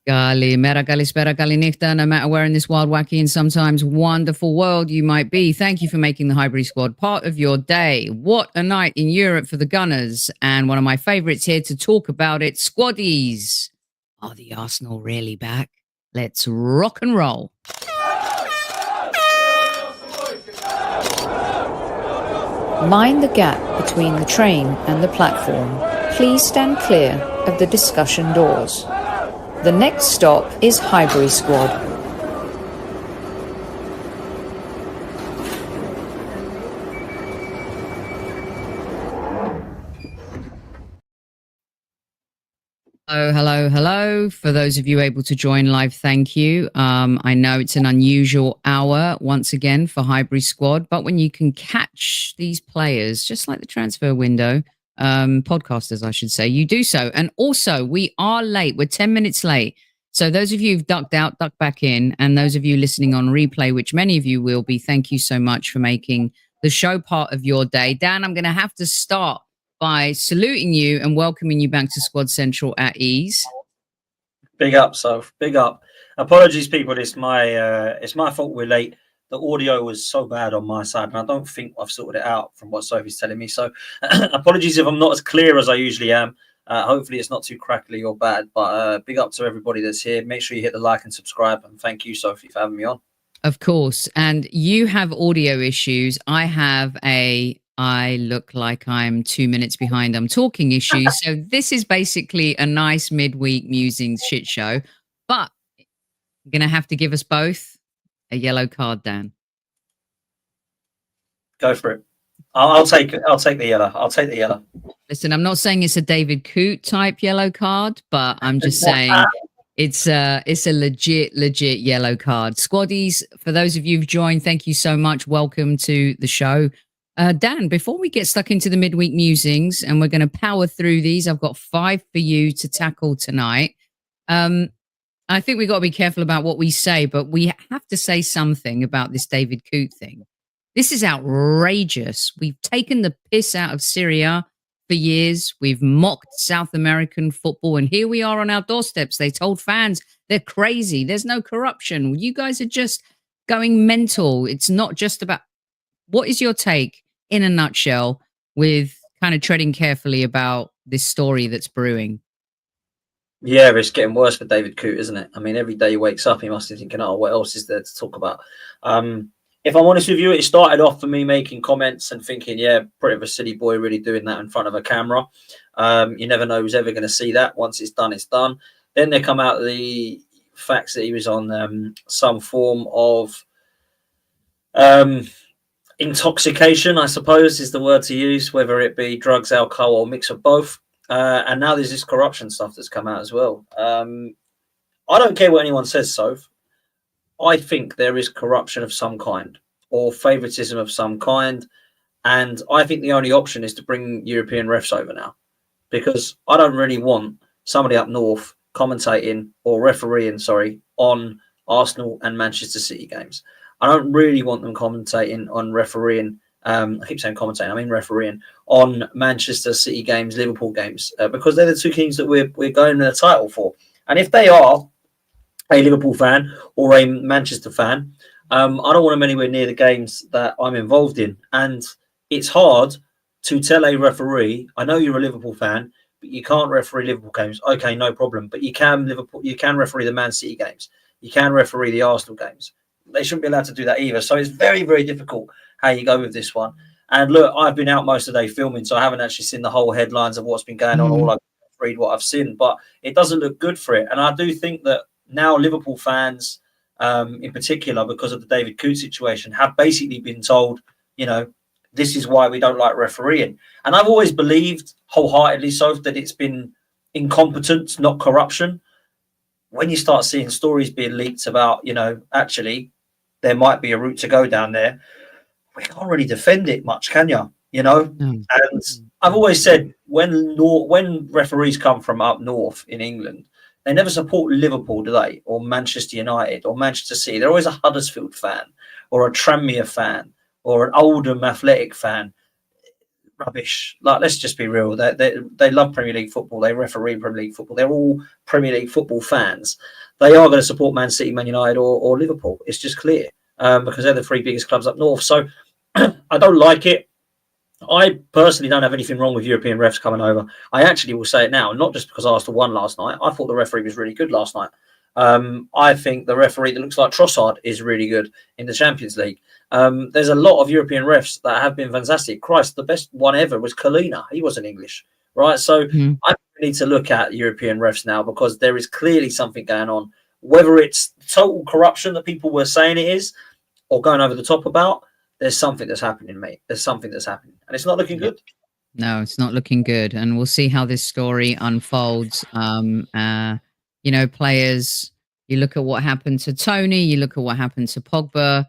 Kalimera, kalispera, kalinichta, no matter where in this wild, wacky, and sometimes wonderful world you might be. Thank you for making the Highbury Squad part of your day. What a night in Europe for the Gunners. And one of my favourites here to talk about it, Squaddies. Are the Arsenal really back? Let's rock and roll. Mind the gap between the train and the platform. Please stand clear of the discussion doors. The next stop is Highbury Squad. Hello. For those of you able to join live, thank you. I know it's an unusual hour once again for Highbury Squad, but when you can catch these players, just like the transfer window, podcasters, I should say, you do so. And also, we are late. We're 10 minutes late. So those of you who've ducked out, duck back in. And those of you listening on replay, which many of you will be, thank you so much for making the show part of your day. Dan, I'm going to have to start by saluting you and welcoming you back to Squad Central at ease. Big up, Soph. Big up. Apologies, people. It's my fault we're late. The audio was so bad on my side, and I don't think I've sorted it out from what Sophie's telling me. So apologies if I'm not as clear as I usually am. Hopefully it's not too crackly or bad, but big up to everybody that's here. Make sure you hit the like and subscribe, and thank you, Sophie, for having me on. Of course. And you have audio issues. I look like I'm 2 minutes behind. I'm talking issues. So this is basically a nice midweek musings shit show, but you're going to have to give us both a yellow card, Dan. Go for it. I'll take it. I'll take the yellow. I'll take the yellow. Listen, I'm not saying it's a David Coote type yellow card, but I'm just saying it's a legit yellow card. Squaddies, for those of you who've joined, thank you so much. Welcome to the show. Dan, before we get stuck into the midweek musings, and we're going to power through these, I've got 5 for you to tackle tonight. I think we've got to be careful about what we say, but we have to say something about this David Coote thing. This is outrageous. We've taken the piss out of Syria for years. We've mocked South American football, and here we are on our doorsteps. They told fans they're crazy. There's no corruption. You guys are just going mental. It's not just about... What is your take, in a nutshell, with kind of treading carefully about this story that's brewing? Yeah, it's getting worse for David Coote, isn't it? I mean, every day he wakes up, he must be thinking, oh, what else is there to talk about? If I'm honest with you, it started off for me making comments and thinking, yeah, pretty of a silly boy really doing that in front of a camera. You never know who's ever going to see that. Once it's done, it's done. Then they come out the facts that he was on some form of intoxication, I suppose is the word to use, whether it be drugs, alcohol, or mix of both. And now there's this corruption stuff that's come out as well. I don't care what anyone says, Soph. I think there is corruption of some kind or favoritism of some kind. And I think the only option is to bring European refs over now, because I don't really want somebody up north commentating or refereeing, on Arsenal and Manchester City games. I don't really want them commentating on refereeing. I keep saying commentating, I mean refereeing on Manchester City games, Liverpool games, because they're the two teams that we're going to the title for. And if they are a Liverpool fan or a Manchester fan, I don't want them anywhere near the games that I'm involved in. And it's hard to tell a referee, I know you're a Liverpool fan, but you can't referee Liverpool games. Okay, no problem. But you can referee the Man City games. You can referee the Arsenal games. They shouldn't be allowed to do that either. So it's very, very difficult how you go with this one. And look, I've been out most of the day filming, so I haven't actually seen the whole headlines of what's been going on. All I've read what I've seen, but it doesn't look good for it. And I do think that now Liverpool fans, in particular, because of the David Coote situation, have basically been told, this is why we don't like refereeing. And I've always believed wholeheartedly, Soph, that it's been incompetence, not corruption. When you start seeing stories being leaked about, actually there might be a route to go down there, we can't really defend it much, can you? And I've always said when referees come from up north in England, they never support Liverpool, do they? Or Manchester United or Manchester City. They're always a Huddersfield fan or a Tranmere fan or an Oldham Athletic fan. rubbish. Like, let's just be real. They love Premier League football. They referee Premier League football. They're all Premier League football fans. They are going to support Man City, Man United, or Liverpool. It's just clear, because they're the three biggest clubs up north. So I don't like it. I personally don't have anything wrong with European refs coming over. I actually will say it now, not just because Arsenal won last night. I thought the referee was really good last night. I think the referee that looks like Trossard is really good in the Champions League. There's a lot of European refs that have been fantastic. Christ, the best one ever was Kalina. He wasn't English, right? So I need to look at European refs now, because there is clearly something going on. Whether it's total corruption that people were saying it is, or going over the top about, there's something that's happening, mate. There's something that's happening, and it's not looking good. No, it's not looking good, and we'll see how this story unfolds. You know, players, you look at what happened to Tony, you look at what happened to Pogba,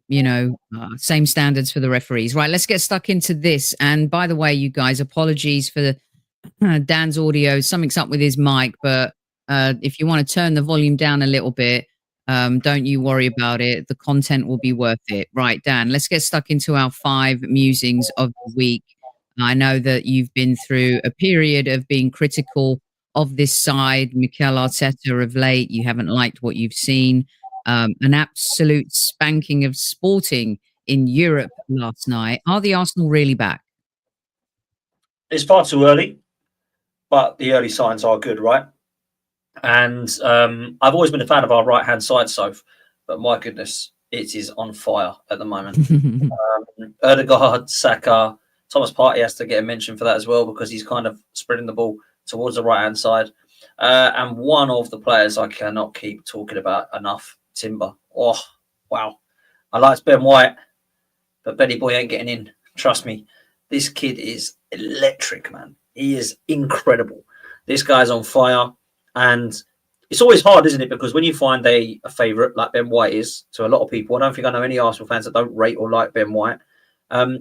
you know, same standards for the referees. Right, let's get stuck into this. And by the way, you guys, apologies for Dan's audio. Something's up with his mic, but if you want to turn the volume down a little bit, don't you worry about it. The content will be worth it. Right, Dan, let's get stuck into our 5 musings of the week. I know that you've been through a period of being critical of this side, Mikel Arteta, of late. You haven't liked what you've seen. An absolute spanking of Sporting in Europe last night. Are the Arsenal really back? It's far too early, but the early signs are good, right? And I've always been a fan of our right-hand side, Soph, but my goodness, it is on fire at the moment. ØDEGAARD, SAKA, Thomas Partey has to get a mention for that as well, because he's kind of spreading the ball towards the right-hand side. And one of the players I cannot keep talking about enough, Timber. Oh, wow. I liked Ben White, but Benny Boy ain't getting in. Trust me. This kid is electric, man. He is incredible. This guy's on fire. And it's always hard, isn't it? Because when you find a favourite like Ben White is to a lot of people, I don't think I know any Arsenal fans that don't rate or like Ben White.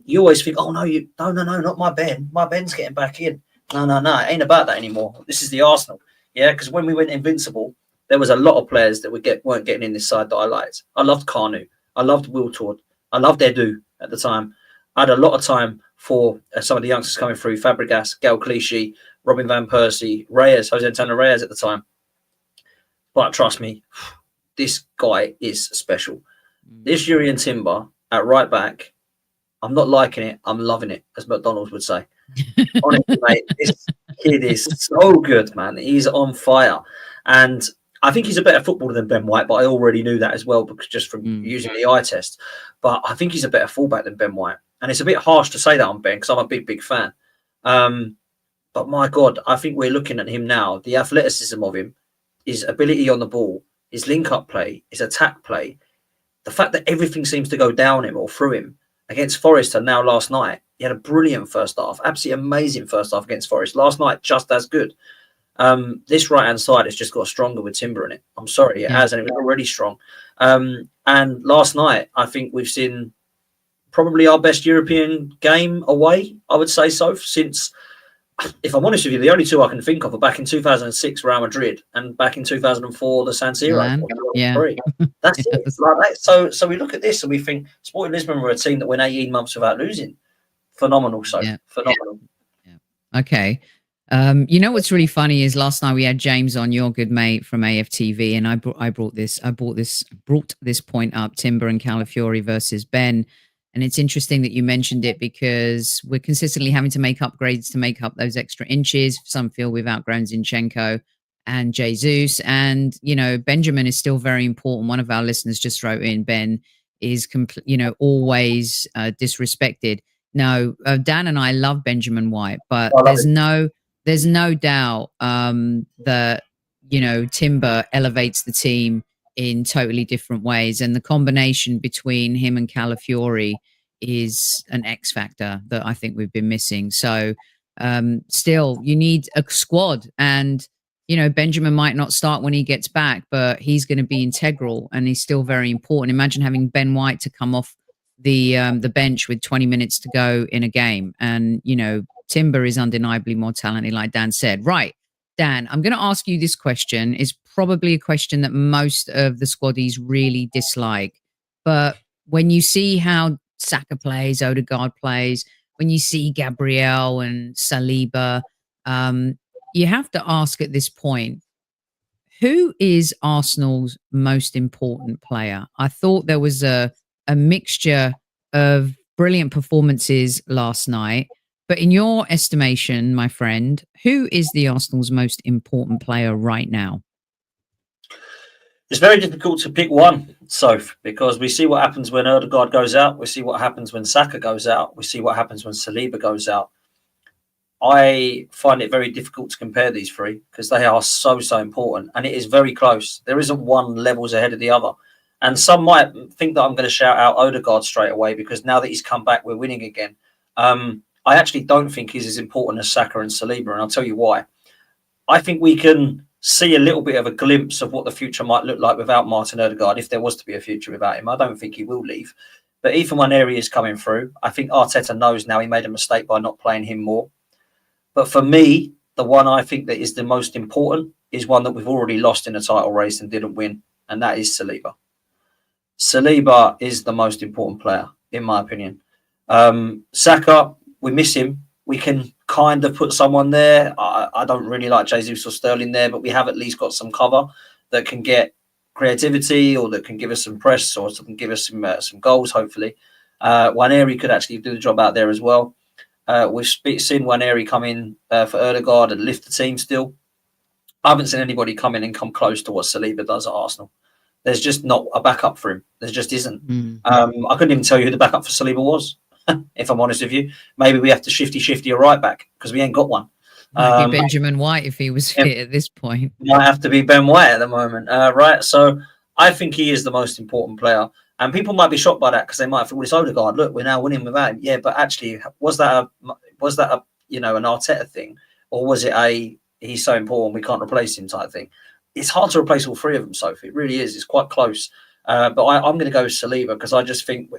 You always think, oh, no, no, not my Ben. My Ben's getting back in. No, it ain't about that anymore. This is the Arsenal. Yeah, because when we went invincible, there was a lot of players that weren't getting in this side that I liked. I loved Kanu. I loved Wiltord. I loved Edu at the time. I had a lot of time for some of the youngsters coming through, Fabregas, Gal Clichy, Robin Van Persie, Reyes, Jose Antonio Reyes at the time. But trust me, this guy is special. This Jurriën Timber at right back, I'm not liking it. I'm loving it, as McDonald's would say. Honestly, mate, this kid is so good, man. He's on fire. And I think he's a better footballer than Ben White, but I already knew that as well, because just from using the eye test. But I think he's a better fullback than Ben White. And it's a bit harsh to say that on Ben, because I'm a big fan. But my God, I think we're looking at him now. The athleticism of him, his ability on the ball, his link-up play, his attack play, the fact that everything seems to go down him or through him. Against Forest and now last night, he had a brilliant first half, absolutely amazing first half against Forest. Last night, just as good. This right-hand side has just got stronger with Timber in it. I'm sorry, it has, and it was already strong. And last night, I think we've seen probably our best European game away, I would say so, since, if I'm honest with you, the only two I can think of are back in 2006, Real Madrid, and back in 2004, the San Siro. That's it. Like that. So we look at this and we think Sporting Lisbon were a team that went 18 months without losing. Phenomenal, phenomenal. Okay. You know what's really funny is last night we had James on, your good mate from AFTV, and I brought this point up: Timber and Calafiori versus Ben. And it's interesting that you mentioned it, because we're consistently having to make upgrades to make up those extra inches. Some feel we've outgrown Zinchenko and Jesus. And, you know, Benjamin is still very important. One of our listeners just wrote in, Ben is, always disrespected. No, Dan and I love Benjamin White, but there's no doubt that, Timber elevates the team in totally different ways. And the combination between him and Calafiori is an X factor that I think we've been missing. So still, you need a squad. And, Benjamin might not start when he gets back, but he's going to be integral, and he's still very important. Imagine having Ben White to come off the bench with 20 minutes to go in a game. And, Timber is undeniably more talented, like Dan said. Right. Dan, I'm going to ask you this question. It's probably a question that most of the squaddies really dislike. But when you see how Saka plays, Odegaard plays, when you see Gabriel and Saliba, you have to ask at this point, who is Arsenal's most important player? I thought there was a mixture of brilliant performances last night. But in your estimation, my friend, who is the Arsenal's most important player right now? It's very difficult to pick one, Soph, because we see what happens when ÖDEGAARD goes out. We see what happens when SAKA goes out. We see what happens when Saliba goes out. I find it very difficult to compare these three because they are so important, and it is very close. There isn't one levels ahead of the other. And some might think that I'm going to shout out ÖDEGAARD straight away because now that he's come back, we're winning again. I actually don't think he's as important as SAKA and Saliba, and I'll tell you why. I think we can see a little bit of a glimpse of what the future might look like without Martin ÖDEGAARD, if there was to be a future without him. I don't think he will leave. But even when Nwaneri is coming through, I think Arteta knows now he made a mistake by not playing him more. But for me, the one I think that is the most important is one that we've already lost in the title race and didn't win, and that is Saliba. Saliba is the most important player, in my opinion. SAKA, we miss him. We can kind of put someone there. I don't really like Jesus or Sterling there, but we have at least got some cover that can get creativity or that can give us some press or can give us some goals, hopefully. Nwaneri could actually do the job out there as well. We've seen Nwaneri come in for ÖDEGAARD and lift the team still. I haven't seen anybody come in and come close to what Saliba does at Arsenal. There's just not a backup for him. There just isn't. I couldn't even tell you who the backup for Saliba was, if I'm honest with you. Maybe we have to shifty a right back because we ain't got one. Might be Benjamin White if he was fit at this point. Might have to be Ben White at the moment, right? So I think he is the most important player. And people might be shocked by that because they might think, well, it's ÖDEGAARD. Look, we're now winning without him. Yeah, but actually, was that a an Arteta thing, or was it he's so important we can't replace him type thing? It's hard to replace all three of them, Sophie. It really is. It's quite close. But I'm going to go with Saliba because I just think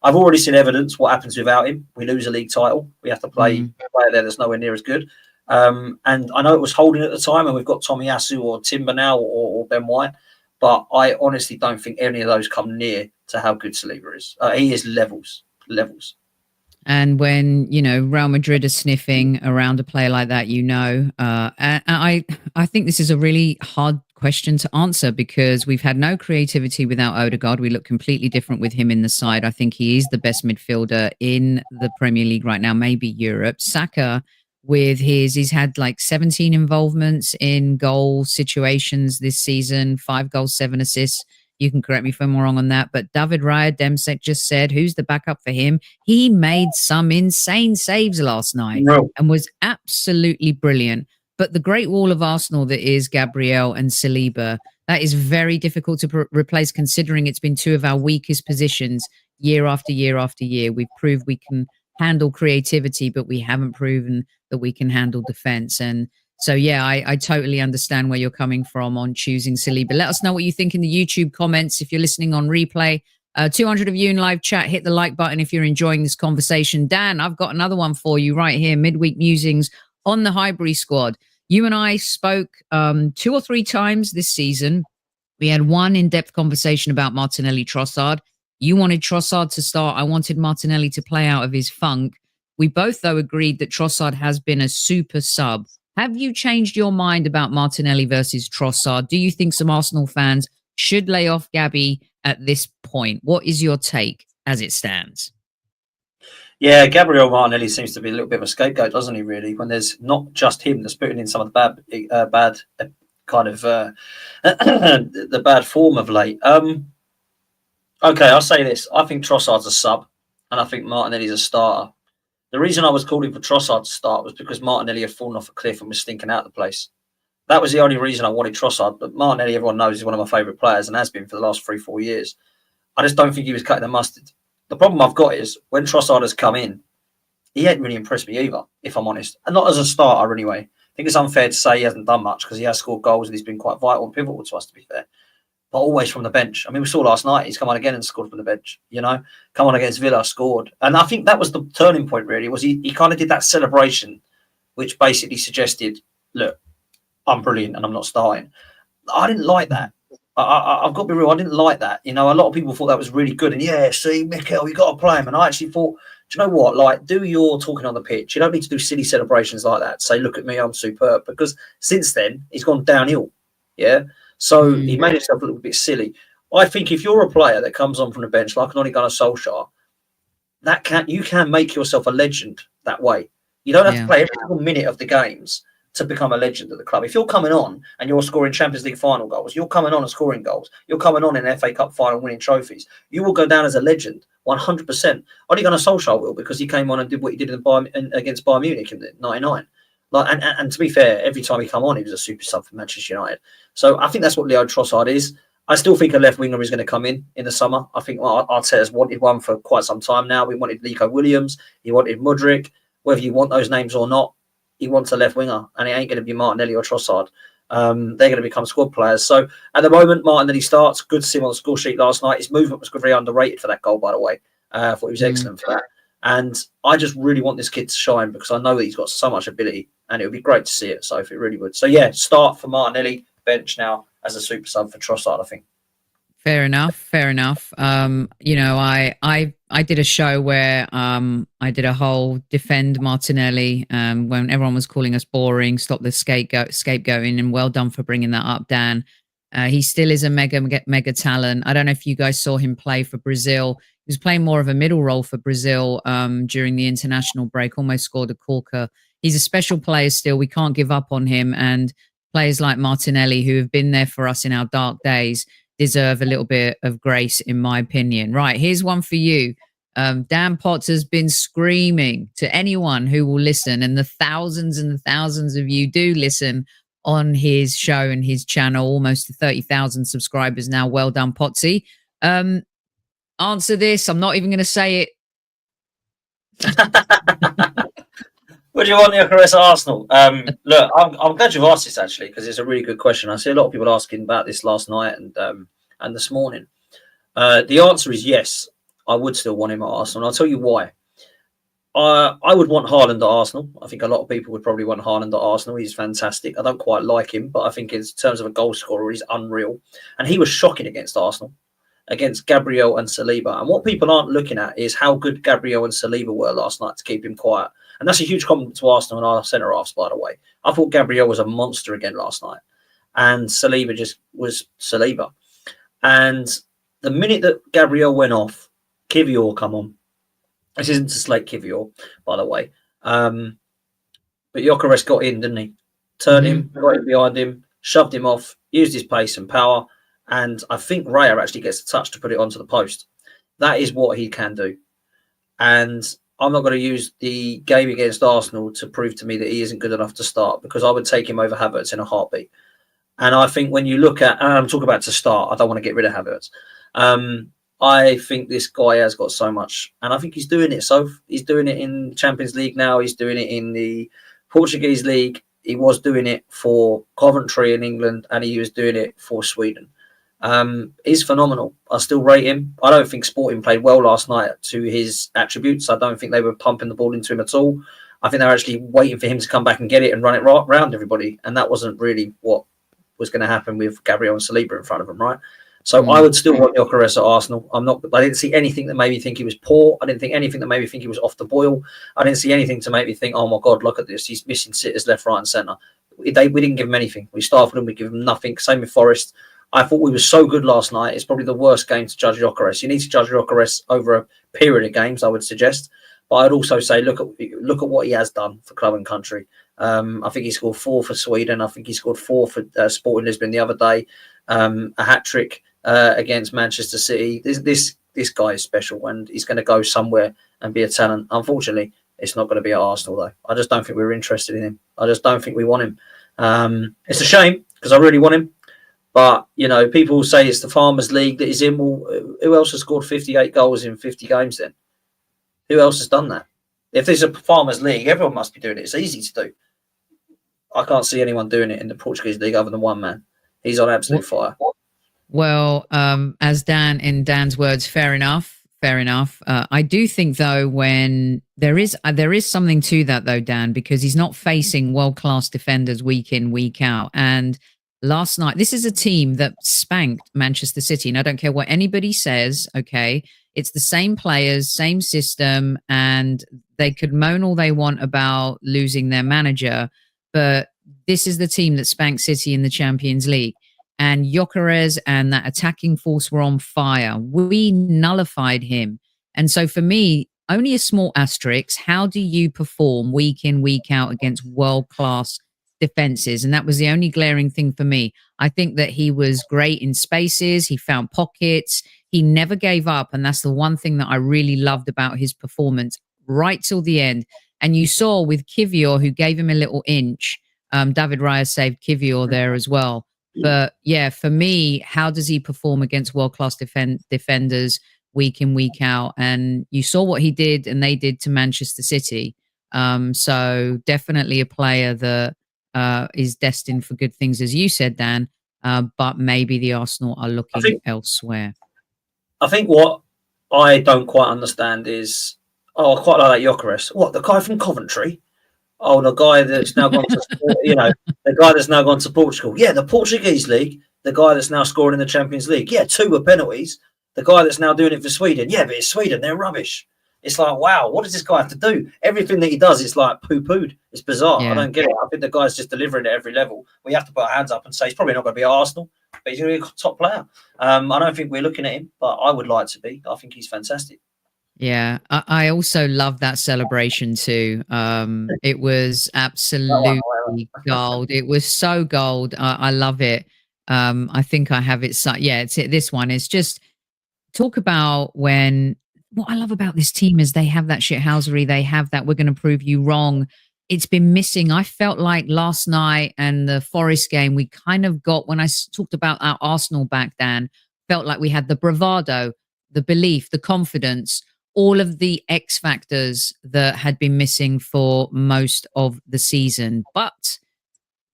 I've already seen evidence what happens without him. We lose a league title. We have to play a player there that's nowhere near as good. And I know it was Holding at the time, and we've got Tomiyasu or Timber now or Ben White. But I honestly don't think any of those come near to how good Saliba is. He is levels. And when, Real Madrid are sniffing around a player like that, and I think this is a really hard question to answer because we've had no creativity without ÖDEGAARD. We look completely different with him in the side. I think he is the best midfielder in the Premier League right now, maybe Europe. SAKA, he's had like 17 involvements in goal situations this season, 5 goals, 7 assists. You can correct me if I'm wrong on that. But David Raya Demsek just said, who's the backup for him? He made some insane saves last night and was absolutely brilliant. But the great wall of Arsenal that is Gabriel and Saliba, that is very difficult to replace considering it's been 2 of our weakest positions year after year after year. We've proved we can handle creativity, but we haven't proven that we can handle defense. And so, yeah, I totally understand where you're coming from on choosing Saliba. Let us know what you think in the YouTube comments. If you're listening on replay, 200 of you in live chat, hit the like button if you're enjoying this conversation. Dan, I've got another one for you right here. Midweek Musings on the Highbury Squad. You and I spoke 2 or 3 times this season. We had one in-depth conversation about Martinelli Trossard. You wanted Trossard to start. I wanted Martinelli to play out of his funk. We both, though, agreed that Trossard has been a super sub. Have you changed your mind about Martinelli versus Trossard? Do you think some Arsenal fans should lay off Gabby at this point? What is your take as it stands? Yeah, Gabriel Martinelli seems to be a little bit of a scapegoat, doesn't he, really? When there's not just him that's putting in some of the bad the bad form of late. Okay, I'll say this. I think Trossard's a sub, and I think Martinelli's a starter. The reason I was calling for Trossard to start was because Martinelli had fallen off a cliff and was stinking out of the place. That was the only reason I wanted Trossard. But Martinelli, everyone knows, is one of my favourite players and has been for the last 3-4 years. I just don't think he was cutting the mustard. The problem I've got is when Trossard has come in, he hasn't really impressed me either, if I'm honest. And not as a starter anyway. I think it's unfair to say he hasn't done much because he has scored goals and he's been quite vital and pivotal to us, to be fair. But always from the bench. I mean, we saw last night, he's come on again and scored from the bench, come on against Villa, scored. And I think that was the turning point, really, was he kind of did that celebration, which basically suggested, look, I'm brilliant and I'm not starting. I didn't like that. I've got to be real, I didn't like that. A lot of people thought that was really good. And yeah, see, Mikel, you got to play him. And I actually thought, do you know what? Like, do your talking on the pitch. You don't need to do silly celebrations like that. Say, look at me, I'm superb. Because since then, he's gone downhill. Yeah. So he made himself a little bit silly. I think if you're a player that comes on from the bench, like an Ole Gunnar Solskjaer, you can make yourself a legend that way. You don't have to play every single minute of the games to become a legend at the club. If you're coming on and you're scoring Champions League final goals, you're coming on and scoring goals, you're coming on in an FA Cup final winning trophies, you will go down as a legend 100%. Ole Gunnar Solskjaer will, because he came on and did what he did against Bayern Munich in '99. Like, and to be fair, every time he come on, he was a super sub for Manchester United. So I think that's what Leo Trossard is. I still think a left winger is going to come in the summer. I think Arteta's wanted one for quite some time now. We wanted Nico Williams. He wanted Mudryk. Whether you want those names or not, he wants a left winger, and it ain't going to be Martinelli or Trossard. They're going to become squad players. So at the moment, Martinelli starts. Good to see him on the score sheet last night. His movement was very underrated for that goal, by the way. I thought he was excellent for that. And I just really want this kid to shine, because I know that he's got so much ability, and it would be great to see it. So if it really would. So yeah, start for Martinelli, bench now as a super sub for Trossard, I think. Fair enough. Fair enough. You know, I did a show where I did a whole defend Martinelli when everyone was calling us boring, stop the scapegoating, and well done for bringing that up, Dan. He still is a mega talent. I don't know if you guys saw him play for Brazil. He was playing more of a middle role for Brazil during the international break, almost scored a corker. He's a special player still. We can't give up on him. And players like Martinelli, who have been there for us in our dark days, deserve a little bit of grace, in my opinion. Right, here's one for you. Dan Potts has been screaming to anyone who will listen, and the thousands of you do listen on his show and his channel, almost to 30,000 subscribers now. Well done, POTTSY. Answer this. I'm not even going to say it. What do you want, Gyokeres at Arsenal? Look, I'm glad you've asked this, actually, because it's a really good question. I see a lot of people asking about this last night and this morning. The answer is yes, I would still want him at Arsenal, and I'll tell you why. I would want Haaland at Arsenal. I think a lot of people would probably want Haaland at Arsenal. He's fantastic. I don't quite like him, but I think in terms of a goal scorer, he's unreal. And he was shocking against Arsenal, against Gabriel and Saliba. And what people aren't looking at is how good Gabriel and Saliba were last night to keep him quiet. And that's a huge compliment to Arsenal and our centre-halves, by the way. I thought Gabriel was a monster again last night. And Saliba just was Saliba. And the minute that Gabriel went off, Kivior come on. This isn't to slate Kivior, by the way. But Gyokeres got in, didn't he? Turned him, got him behind him, shoved him off, used his pace and power. And I think Raya actually gets a touch to put it onto the post. That is what he can do. And I'm not going to use the game against Arsenal to prove to me that he isn't good enough to start, because I would take him over Havertz in a heartbeat. And I think when you look at, and I'm talking about to start, I don't want to get rid of Havertz. I think this guy has got so much, and I think he's doing it. So he's doing it in Champions League now. He's doing it in the Portuguese League. He was doing it for Coventry in England, and he was doing it for Sweden. He's phenomenal. I still rate him. I don't think Sporting played well last night to his attributes. I don't think they were pumping the ball into him at all. I think they were actually waiting for him to come back and get it and run it round everybody. And that wasn't really what was going to happen with Gabriel and Saliba in front of him, right? So I would still want Gyokeres at Arsenal. I didn't see anything that made me think he was poor. I didn't think anything that made me think he was off the boil. I didn't see anything to make me think, oh my God, look at this. He's missing sitters left, right and centre. We didn't give him anything. We started him. We give him nothing. Same with Forest. I thought we were so good last night. It's probably the worst game to judge Gyokeres. You need to judge Gyokeres over a period of games, I would suggest. But I'd also say look at what he has done for club and country. I think he scored 4 for Sweden. I think he scored 4 for Sporting Lisbon the other day. A hat-trick against Manchester City. This guy is special, and he's going to go somewhere and be a talent. Unfortunately, it's not going to be at Arsenal, though. I just don't think we're interested in him. I just don't think we want him. It's a shame, because I really want him. But, you know, people say it's the Farmers League that he's in. Well, who else has scored 58 goals in 50 games then? Who else has done that? If there's a Farmers League, everyone must be doing it. It's easy to do. I can't see anyone doing it in the Portuguese League other than one man. He's on absolute fire. Well, as Dan's words, fair enough. Fair enough. I do think, though, when there is something to that, though, Dan, because he's not facing world-class defenders week in, week out. And last night, this is a team that spanked Manchester City. And I don't care what anybody says, okay? It's the same players, same system, and they could moan all they want about losing their manager, but this is the team that spanked City in the Champions League. And Gyökeres and that attacking force were on fire. We nullified him. And so for me, only a small asterisk. How do you perform week in, week out against world-class defenses? And that was the only glaring thing for me. I think that he was great in spaces. He found pockets. He never gave up. And that's the one thing that I really loved about his performance right till the end. And you saw with Kivior, who gave him a little inch, David Raya saved Kivior there as well. But yeah, for me, how does he perform against world-class defenders week in, week out? And you saw what he did and they did to Manchester City. So definitely a player that is destined for good things, as you said, Dan, but maybe the Arsenal are looking elsewhere. I think what I don't quite understand is, I quite like that Gyökeres. What, the guy from Coventry? Oh, the guy that's now gone to, the guy that's now gone to Portugal. Yeah, the Portuguese league. The guy that's now scoring in the Champions League. Yeah, 2 were penalties. The guy that's now doing it for Sweden. Yeah, but it's Sweden. They're rubbish. It's like, wow, what does this guy have to do? Everything that he does is like poo-pooed. It's bizarre. Yeah. I don't get it. I think the guy's just delivering at every level. We have to put our hands up and say he's probably not going to be at Arsenal, but he's going to be a top player. I don't think we're looking at him, but I would like to be. I think he's fantastic. Yeah, I also love that celebration too. It was absolutely gold. It was so gold. I love it. I think I have it. Yeah, this one. It's just talk about when. What I love about this team is they have that shithousery. They have that we're going to prove you wrong. It's been missing. I felt like last night and the Forest game, we kind of got, when I talked about our Arsenal back then, felt like we had the bravado, the belief, the confidence, all of the X factors that had been missing for most of the season. But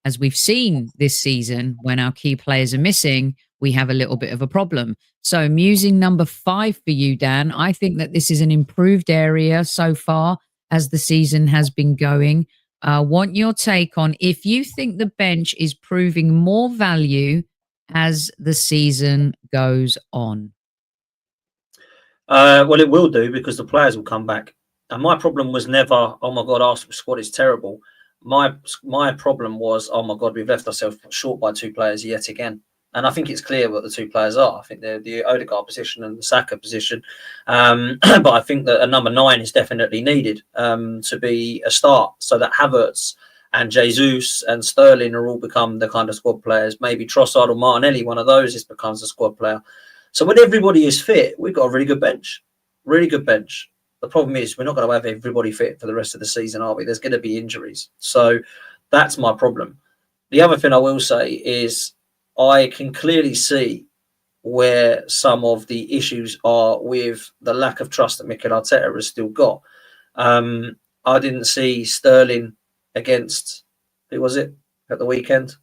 as we've seen this season, when our key players are missing, we have a little bit of a problem. So musing number 5 for you, Dan. I think that this is an improved area so far as the season has been going. Want your take on if you think the bench is proving more value as the season goes on. Well, it will do because the players will come back. And my problem was never, oh my God, Arsenal squad is terrible. My problem was, oh my God, we've left ourselves short by 2 players yet again. And I think it's clear what the 2 players are. I think they're the ØDEGAARD position and the SAKA position. But I think that a number 9 is definitely needed to be a start, so that Havertz and Jesus and Sterling are all become the kind of squad players. Maybe Trossard or Martinelli, one of those, is becomes a squad player. So when everybody is fit, we've got a really good bench. Really good bench. The problem is we're not going to have everybody fit for the rest of the season, are we? There's going to be injuries. So that's my problem. The other thing I will say is I can clearly see where some of the issues are with the lack of trust that Mikel Arteta has still got. I didn't see Sterling against, who was it, at the weekend?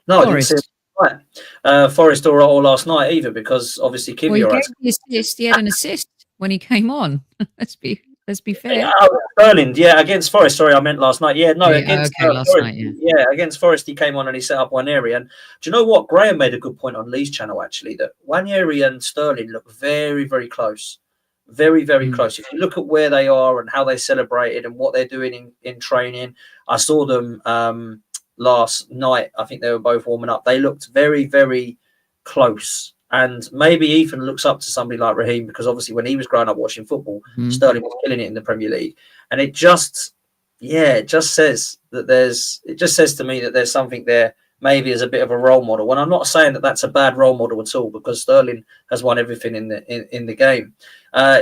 No, Forest. I didn't see him. Forest or last night either, because obviously Kivior he had an assist when he came on. Let's be fair. Sterling, yeah, against Forest. Sorry, I meant last night. Yeah, no, against last Forest, night. Yeah, against Forest, he came on and he set up Nwaneri. And do you know what? Graham made a good point on Lee's channel actually, that Nwaneri and Sterling look very, very close, very, very close. If you look at where they are and how they celebrated and what they're doing in training, I saw them last night. I think they were both warming up. They looked very, very close. And maybe Ethan looks up to somebody like Raheem because obviously when he was growing up watching football, Sterling was killing it in the Premier League. And it just says to me that there's something there, maybe as a bit of a role model. And I'm not saying that that's a bad role model at all, because Sterling has won everything in the game.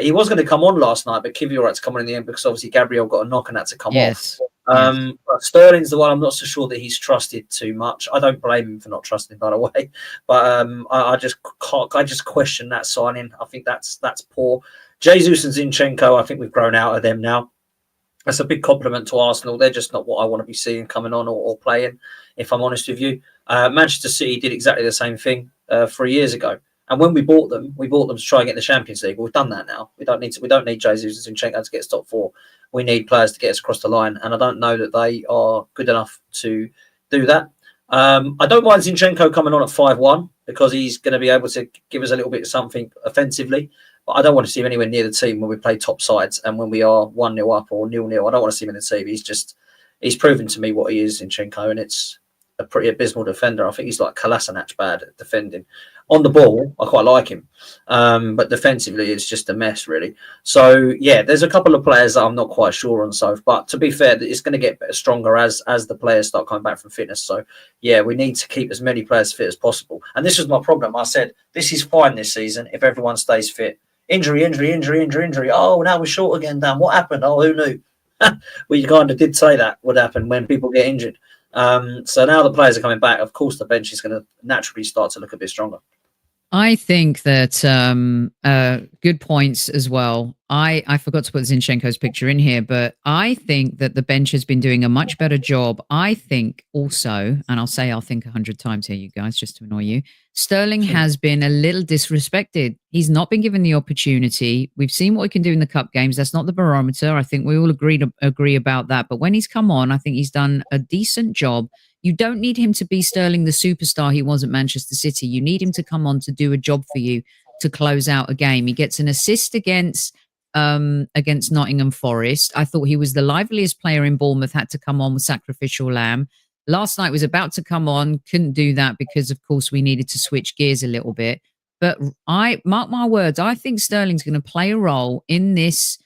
He was going to come on last night, but Kivior had to come on in the end because obviously Gabriel got a knock and had to come off. But Sterling's the one I'm not so sure that he's trusted too much. I don't blame him for not trusting, by the way. But I just question that signing. I think that's poor. Jesus and Zinchenko, I think we've grown out of them now. That's a big compliment to Arsenal. They're just not what I want to be seeing coming on or playing, if I'm honest with you. Manchester City did exactly the same thing 3 years ago. And when we bought them to try and get the Champions League. Well, we've done that now. We don't need Jesus and Zinchenko to get us top 4. We need players to get us across the line. And I don't know that they are good enough to do that. I don't mind Zinchenko coming on at 5-1 because he's going to be able to give us a little bit of something offensively. But I don't want to see him anywhere near the team when we play top sides and when we are 1-0 up or 0-0. I don't want to see him in the team. He's proven to me what he is, Zinchenko, and it's a pretty abysmal defender. I think he's like Kolasinac bad at defending. On the ball, I quite like him, but defensively, it's just a mess, really. So, yeah, there's a couple of players that I'm not quite sure on, so. But to be fair, it's going to get stronger as the players start coming back from fitness. So, yeah, we need to keep as many players fit as possible. And this was my problem. I said, this is fine this season if everyone stays fit. Injury. Oh, now we're short again, Dan. What happened? Oh, who knew? Well, you kind of did say that would happen when people get injured. So now the players are coming back. Of course, the bench is going to naturally start to look a bit stronger. I think that good points as well. I forgot to put Zinchenko's picture in here, but I think that the bench has been doing a much better job. I think also, and I'll think 100 times here, you guys, just to annoy you, Sterling has been a little disrespected. He's not been given the opportunity. We've seen what he can do in the cup games. That's not the barometer. I think we all agree about that. But when he's come on, I think he's done a decent job. You don't need him to be Sterling, the superstar he was at Manchester City. You need him to come on to do a job for you to close out a game. He gets an assist against Nottingham Forest. I thought he was the liveliest player in Bournemouth, had to come on with sacrificial lamb. Last night was about to come on, couldn't do that because, of course, we needed to switch gears a little bit. But I mark my words, I think Sterling's going to play a role in this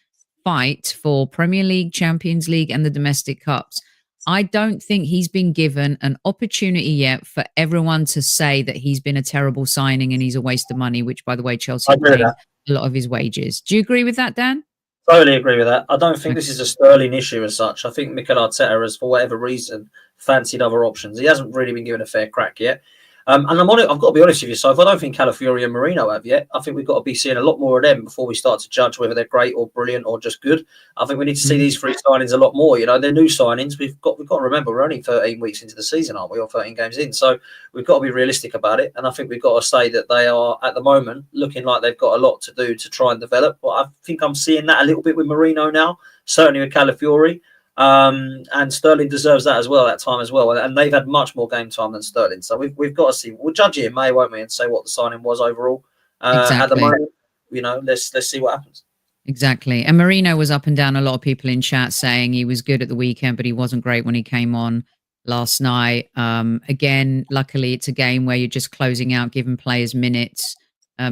fight for Premier League, Champions League and the domestic cups. I don't think he's been given an opportunity yet for everyone to say that he's been a terrible signing and he's a waste of money, which, by the way, Chelsea paid a lot of his wages. Do you agree with that, Dan? Totally agree with that. I don't think this is a Sterling issue as such. I think Mikel Arteta has, for whatever reason, fancied other options. He hasn't really been given a fair crack yet. And I'm on it. I've got to be honest with you. So if I don't think Calafiori and Marino have yet, I think we've got to be seeing a lot more of them before we start to judge whether they're great or brilliant or just good. I think we need to see these three signings a lot more. You know, they're new signings. We've got to remember we're only 13 weeks into the season, aren't we? Or 13 games in. So we've got to be realistic about it. And I think we've got to say that they are at the moment looking like they've got a lot to do to try and develop. But I think I'm seeing that a little bit with Marino now, certainly with Calafiori. And Sterling deserves that as well, that time as well. And they've had much more game time than Sterling. So we've got to see. We'll judge it in May, won't we, and say what the signing was overall. Exactly. At the moment, you know, let's see what happens. Exactly. And Marino was up and down. A lot of people in chat saying he was good at the weekend, but he wasn't great when he came on last night. Again, luckily, it's a game where you're just closing out, giving players minutes.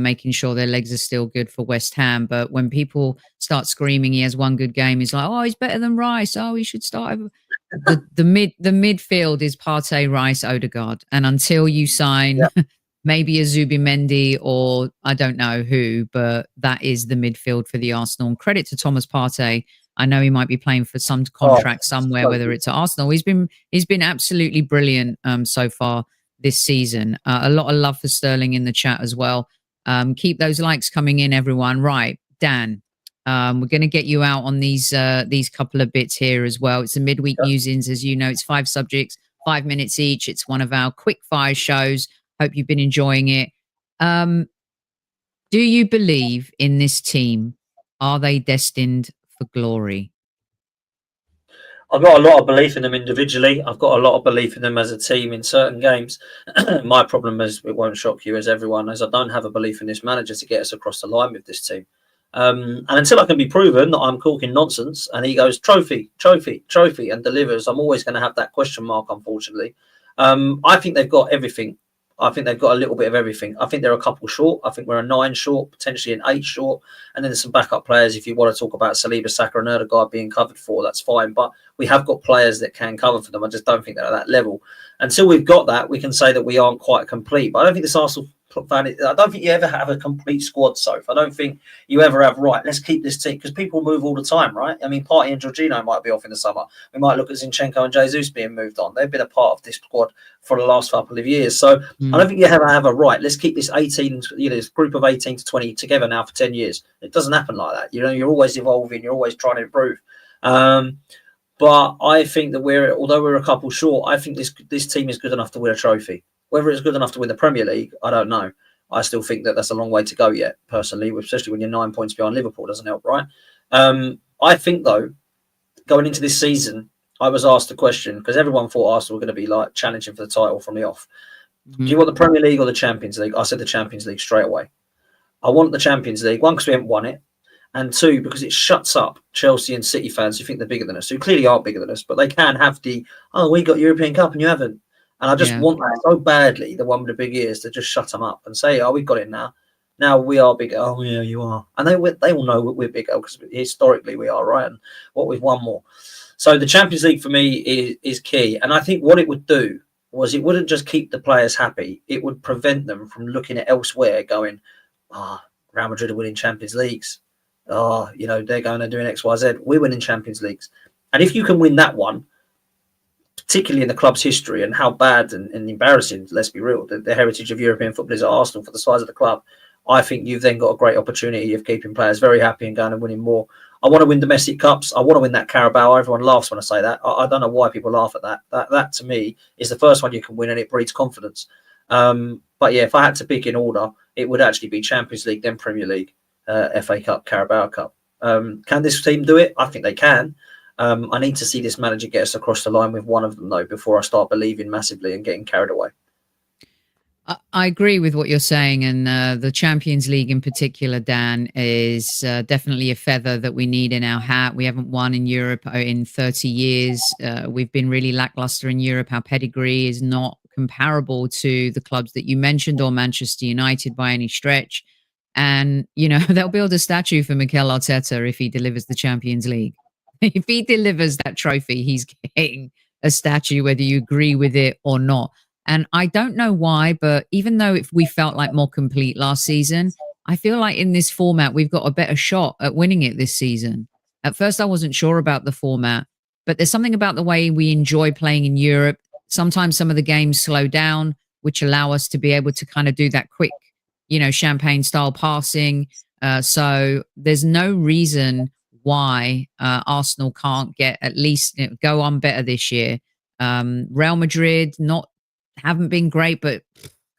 Making sure their legs are still good for West Ham. But when people start screaming he has one good game, he's like, oh, he's better than Rice. Oh, he should start over. The midfield is Partey, Rice, Odegaard. And until you sign maybe a Zubimendi or I don't know who, but that is the midfield for the Arsenal. And credit to Thomas Partey. I know he might be playing for some contract somewhere, whether it's at Arsenal. He's been absolutely brilliant so far this season. A lot of love for Sterling in the chat as well. Keep those likes coming in, everyone. Right, Dan, we're going to get you out on these couple of bits here as well. It's the midweek musings, as you know. It's 5 subjects, 5 minutes each. It's one of our quick fire shows. Hope you've been enjoying it. Do you believe in this team? Are they destined for glory? I've got a lot of belief in them individually. I've got a lot of belief in them as a team in certain games. My problem is, it won't shock you as everyone, is I don't have a belief in this manager to get us across the line with this team. And until I can be proven that I'm talking nonsense and he goes trophy and delivers, I'm always going to have that question mark, unfortunately. I think they've got everything. I think they've got a little bit of everything. I think they're a couple short. I think we're a 9 short, potentially an 8 short. And then there's some backup players. If you want to talk about Saliba, Saka and Ødegaard being covered for, that's fine. But we have got players that can cover for them. I just don't think they're at that level. Until we've got that, we can say that we aren't quite complete. But I don't think this Arsenal fan, I don't think you ever have a complete squad, Soph. I don't think you ever have, right, let's keep this team, because people move all the time, right? I mean, Partey and Jorginho might be off in the summer. We might look at Zinchenko and Jesus being moved on. They've been a part of this squad for the last couple of years. So I don't think you ever have a, right, let's keep this 18, you know, this group of 18 to 20 together now for 10 years. It doesn't happen like that. You know, you're always evolving. You're always trying to improve. But I think that although we're a couple short, I think this team is good enough to win a trophy. Whether it's good enough to win the Premier League, I don't know. I still think that that's a long way to go yet, personally, especially when you're 9 points behind Liverpool. Doesn't help, right? I think, though, going into this season, I was asked a question, because everyone thought Arsenal were going to be like challenging for the title from the off. Do you want the Premier League or the Champions League? I said the Champions League straight away. I want the Champions League. One, because we haven't won it. And two, because it shuts up Chelsea and City fans who think they're bigger than us, who clearly are bigger than us, but they can have we got European Cup and you haven't. And I just want that so badly, the one with the big ears, to just shut them up and say, we've got it now. Now we are bigger. Oh, yeah, you are. And they will know we're bigger because historically we are, right? And what we've won more. So the Champions League for me is key. And I think what it would do was it wouldn't just keep the players happy. It would prevent them from looking at elsewhere going, Real Madrid are winning Champions Leagues. They're going to do an X, Y, Z. We're winning Champions Leagues. And if you can win that one, particularly in the club's history and how bad and embarrassing, let's be real, the heritage of European football is at Arsenal for the size of the club, I think you've then got a great opportunity of keeping players very happy and going and winning more. I want to win domestic cups. I want to win that Carabao. Everyone laughs when I say that. I don't know why people laugh at that. That to me is the first one you can win, and it breeds confidence. But yeah, if I had to pick in order, it would actually be Champions League, then Premier League, FA Cup, Carabao Cup. Can this team do it? I think they can. I need to see this manager get us across the line with one of them, though, before I start believing massively and getting carried away. I agree with what you're saying. And the Champions League in particular, Dan, is definitely a feather that we need in our hat. We haven't won in Europe in 30 years. We've been really lackluster in Europe. Our pedigree is not comparable to the clubs that you mentioned or Manchester United by any stretch. And, they'll build a statue for Mikel Arteta if he delivers the Champions League. If he delivers that trophy, he's getting a statue, whether you agree with it or not. And I don't know why, but even though if we felt like more complete last season, I feel like in this format, we've got a better shot at winning it this season. At first, I wasn't sure about the format, but there's something about the way we enjoy playing in Europe. Sometimes some of the games slow down, which allow us to be able to kind of do that quick, champagne style passing. So there's no reason why Arsenal can't get at least go on better this year. Real Madrid haven't been great, but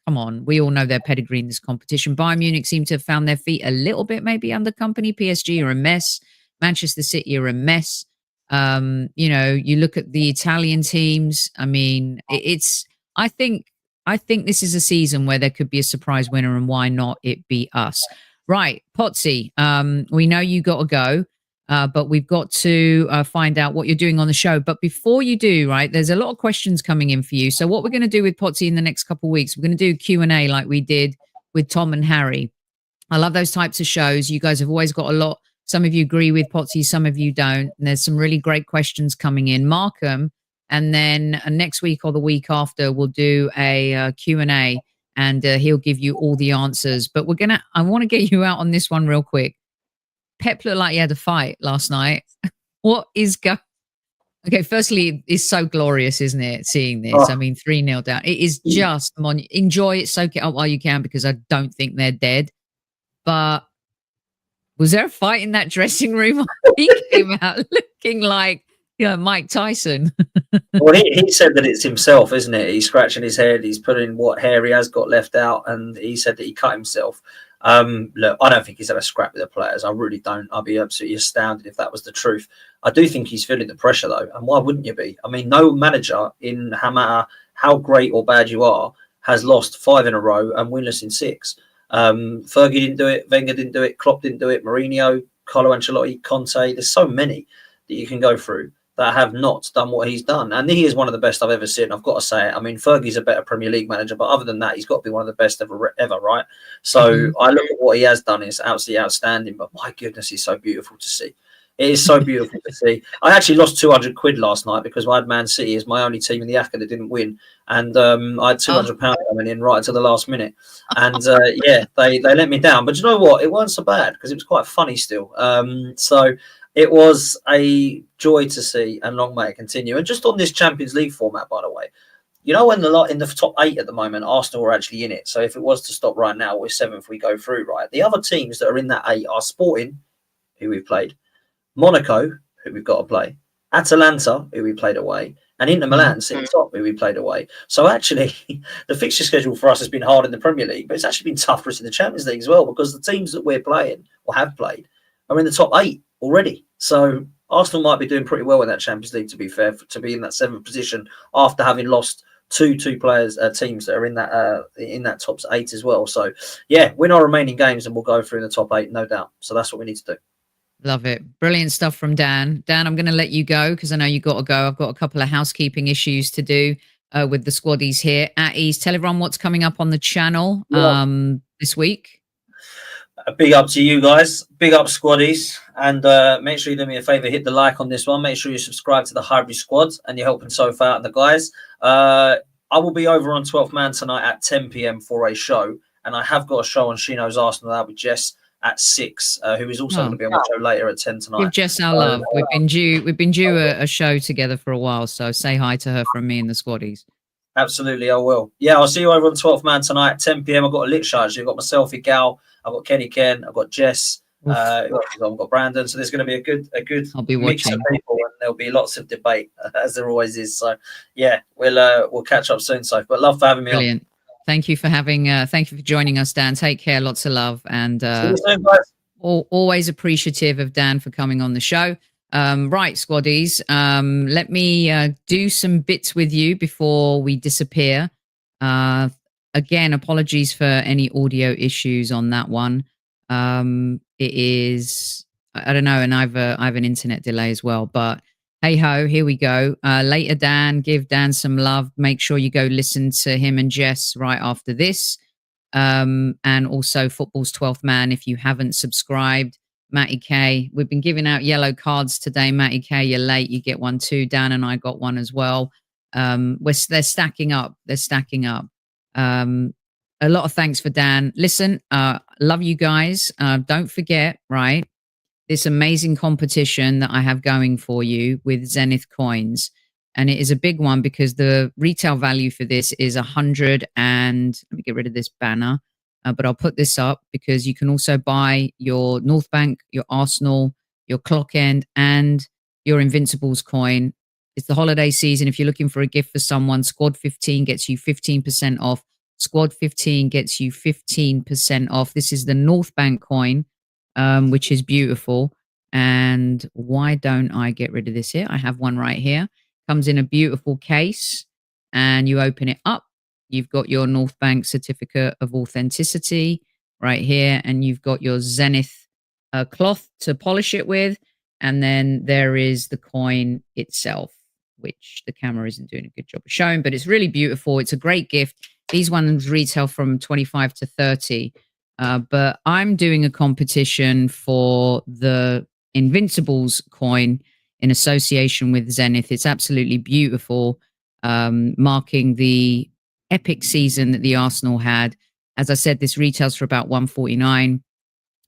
come on, we all know their pedigree in this competition. Bayern Munich seem to have found their feet a little bit maybe under company. PSG are a mess. Manchester City are a mess. You look at the Italian teams. I mean, I think this is a season where there could be a surprise winner, and why not it be us? Right, POTTSY, we know you got to go. But we've got to find out what you're doing on the show. But before you do, right, there's a lot of questions coming in for you. So what we're going to do with POTTSY in the next couple of weeks, we're going to do Q&A like we did with Tom and Harry. I love those types of shows. You guys have always got a lot. Some of you agree with POTTSY, some of you don't. And there's some really great questions coming in. Mark them. And then next week or the week after, we'll do a Q&A, and he'll give you all the answers. But I want to get you out on this one real quick. Pep looked like he had a fight last night. What is going? Okay, firstly, it's so glorious, isn't it? Seeing this, I mean, 3-0 down. It is just enjoy it, soak it up while you can, because I don't think they're dead. But was there a fight in that dressing room? He came out looking like Mike Tyson. Well, he said that it's himself, isn't it? He's scratching his head. He's putting what hair he has got left out, and he said that he cut himself. Look, I don't think he's had a scrap with the players. I really don't. I'd be absolutely astounded if that was the truth. I do think he's feeling the pressure, though, and why wouldn't you be? I mean, no manager, no matter how great or bad you are, has lost 5 in a row and winless in 6. Fergie didn't do it, Wenger didn't do it, Klopp didn't do it, Mourinho, Carlo Ancelotti, Conte. There's so many that you can go through that have not done what he's done. And he is one of the best I've ever seen. I've got to say it. I mean, Fergie's a better Premier League manager, but other than that, he's got to be one of the best ever, right? So I look at what he has done. It's absolutely outstanding, but my goodness, he's so beautiful to see. It is so beautiful to see. I actually lost £200 last night because I had Man City as my only team in the AKA that didn't win. And I had £200 coming in right until the last minute. And they let me down. But you know what? It wasn't so bad because it was quite funny still. So it was a joy to see, and long may it continue. And just on this Champions League format, by the way, when in the top 8 at the moment, Arsenal are actually in it. So if it was to stop right now, we're 7th, we go through, right? The other teams that are in that 8 are Sporting, who we've played, Monaco, who we've got to play, Atalanta, who we played away, and Inter Milan, City top, who we played away. So actually, the fixture schedule for us has been hard in the Premier League, but it's actually been tough for us in the Champions League as well, because the teams that we're playing or have played are in the top 8 already. So Arsenal might be doing pretty well in that Champions League, to be fair, to be in that 7th position after having lost two players, teams that are in that top 8 as well. So yeah, win our remaining games and we'll go through the top 8, no doubt. So that's what we need to do. Love it. Brilliant stuff from Dan. Dan, I'm going to let you go because I know you got to go. I've got a couple of housekeeping issues to do with the squaddies here at ease. Tell everyone what's coming up on the channel this week. Big up to you guys. Big up squaddies. And make sure you do me a favour, hit the like on this one. Make sure you subscribe to the Highbury Squad and you're helping Sophie out and the guys. I will be over on 12th Man tonight at 10 p.m. for a show. And I have got a show on She Knows Arsenal out with Jess at 6, who is also going to be on the show later at 10 tonight. Give Jess our love. We've been due a show together for a while, so say hi to her from me and the squaddies. Absolutely, I will. Yeah, I'll see you over on 12th Man tonight at 10 p.m. I've got a lit show. You've got myself, Gal, I've got Kenny Ken, I've got Jess, I've got Brandon. So there's going to be a good I'll be mix watching. of people, and there'll be lots of debate as there always is. So yeah, we'll catch up soon. So, but love for having me Brilliant. On. Thank you for having. Thank you for joining us, Dan. Take care. Lots of love, and see you soon, guys. Always appreciative of Dan for coming on the show. Right, squaddies. Let me do some bits with you before we disappear. Again, apologies for any audio issues on that one. It is, I don't know, and I have an internet delay as well, but hey ho, here we go. Later, Dan, give Dan some love. Make sure you go listen to him and Jess right after this. And also Football's 12th Man. If you haven't subscribed, Matty K, we've been giving out yellow cards today. Matty K, you're late. You get one too. Dan and I got one as well. They're stacking up. They're stacking up. A lot of thanks for Dan. Listen, love you guys. Don't forget, right, this amazing competition that I have going for you with Zenith coins. And it is a big one because the retail value for this is 100 and let me get rid of this banner. But I'll put this up because you can also buy your North Bank, your Arsenal, your Clock End, and your Invincibles coin. It's the holiday season. If you're looking for a gift for someone, Squad 15 gets you 15% off. Squad 15 gets you 15% off. This is the North Bank coin, which is beautiful. And why don't I get rid of this here? I have one right here. Comes in a beautiful case, and you open it up. You've got your North Bank certificate of authenticity right here, and you've got your Zenith cloth to polish it with. And then there is the coin itself, which the camera isn't doing a good job of showing, but it's really beautiful. It's a great gift. These ones retail from 25 to 30. But I'm doing a competition for the Invincibles coin in association with Zenith. It's absolutely beautiful, marking the epic season that the Arsenal had. As I said, this retails for about $149,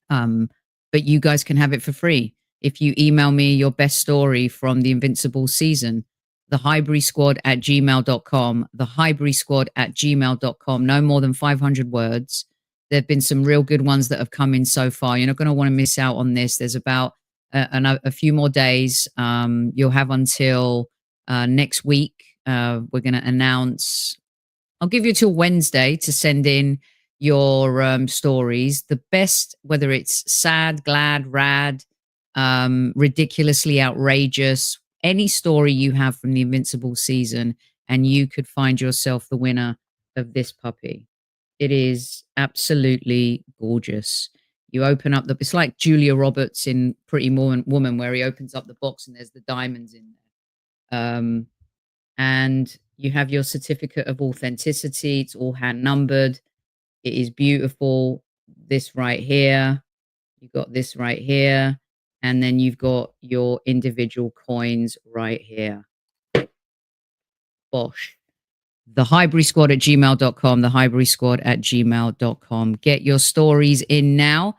but you guys can have it for free if you email me your best story from the Invincible season. The Highbury Squad at gmail.com. The Highbury Squad at gmail.com. No more than 500 words. There have been some real good ones that have come in so far. You're not going to want to miss out on this. There's about a few more days. You'll have until next week. We're going to announce. I'll give you till Wednesday to send in your stories. The best, whether it's sad, glad, rad, ridiculously outrageous, any story you have from the Invincible season, and you could find yourself the winner of this puppy. It is absolutely gorgeous. You open up it's like Julia Roberts in Pretty Woman, where he opens up the box and there's the diamonds in there. And you have your certificate of authenticity. It's all hand numbered. It is beautiful. This right here. You've got this right here. And then you've got your individual coins right here. Bosh. The Highbury Squad at gmail.com. The Highbury Squad at gmail.com. Get your stories in now,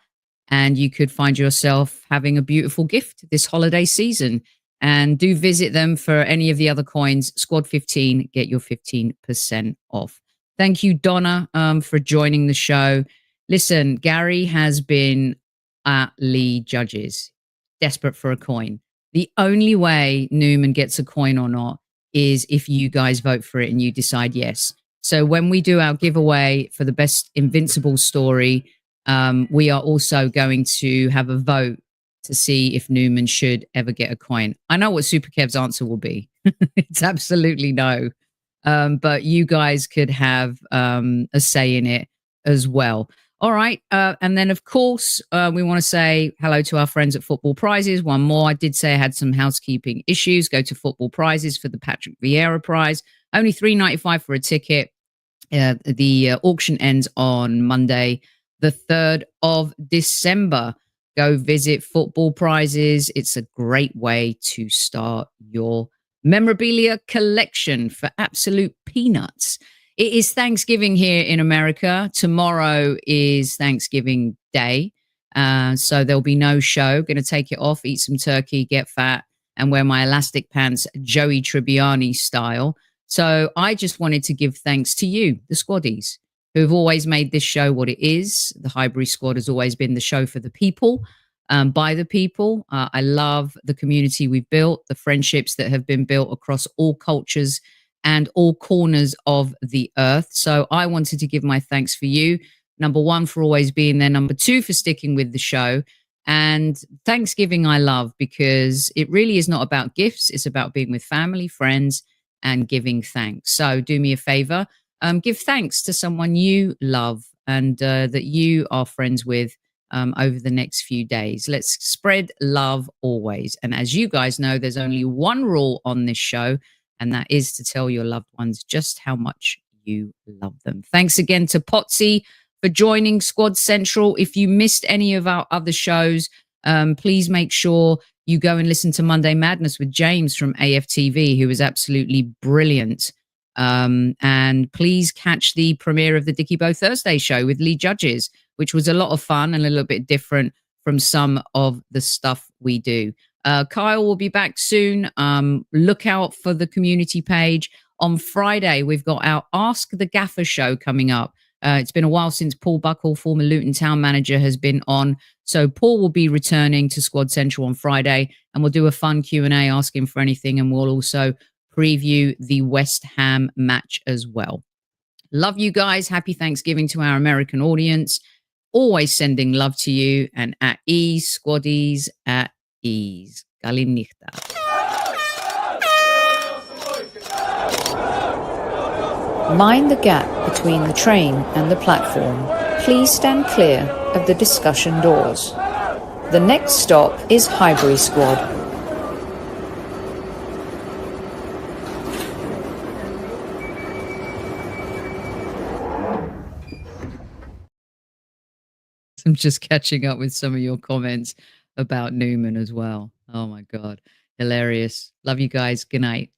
and you could find yourself having a beautiful gift this holiday season. And do visit them for any of the other coins. Squad 15, get your 15% off. Thank you, Donna, for joining the show. Listen, Gary has been at Lee Judges, desperate for a coin. The only way Newman gets a coin or not is if you guys vote for it and you decide yes. So when we do our giveaway for the best Invincible story, we are also going to have a vote to see if Newman should ever get a coin. I know what Super Kev's answer will be. It's absolutely no. but you guys could have a say in it as well. All right. And then, of course, we want to say hello to our friends at Football Prizes. One more. I did say I had some housekeeping issues. Go to Football Prizes for the Patrick Vieira prize. Only $3.95 for a ticket. The auction ends on Monday, the 3rd of December. Go visit Football Prizes. It's a great way to start your memorabilia collection for absolute peanuts. It is Thanksgiving here in America. Tomorrow is Thanksgiving Day. So there'll be no show. Going to take it off, eat some turkey, get fat, and wear my elastic pants, Joey Tribbiani style. So I just wanted to give thanks to you, the squaddies, who have always made this show what it is. The Highbury Squad has always been the show for the people, by the people. I love the community we've built, the friendships that have been built across all cultures and all corners of the earth. So I wanted to give my thanks for you. Number one, for always being there. Number two, for sticking with the show. And Thanksgiving I love because it really is not about gifts. It's about being with family, friends, and giving thanks. So do me a favor, give thanks to someone you love and that you are friends with over the next few days. Let's spread love always. And as you guys know, there's only one rule on this show, and that is to tell your loved ones just how much you love them. Thanks again to POTTSY for joining Squad Central. If you missed any of our other shows, please make sure you go and listen to Monday Madness with James from AFTV, who was absolutely brilliant. And please catch the premiere of the Dickie Bow Thursday show with Lee Judges, which was a lot of fun and a little bit different from some of the stuff we do. Kyle will be back soon. Look out for the community page. On Friday, we've got our Ask the Gaffer show coming up. It's been a while since Paul Buckle, former Luton Town manager, has been on. So Paul will be returning to Squad Central on Friday, and we'll do a fun Q&A, ask him for anything, and we'll also preview the West Ham match as well. Love you guys. Happy Thanksgiving to our American audience. Always sending love to you, and at ease, squaddies, at ease. Galimnichta. Mind the gap between the train and the platform. Please stand clear of the discussion doors. The next stop is Highbury Squad. I'm just catching up with some of your comments about Newman as well. Oh my God. Hilarious. Love you guys. Good night.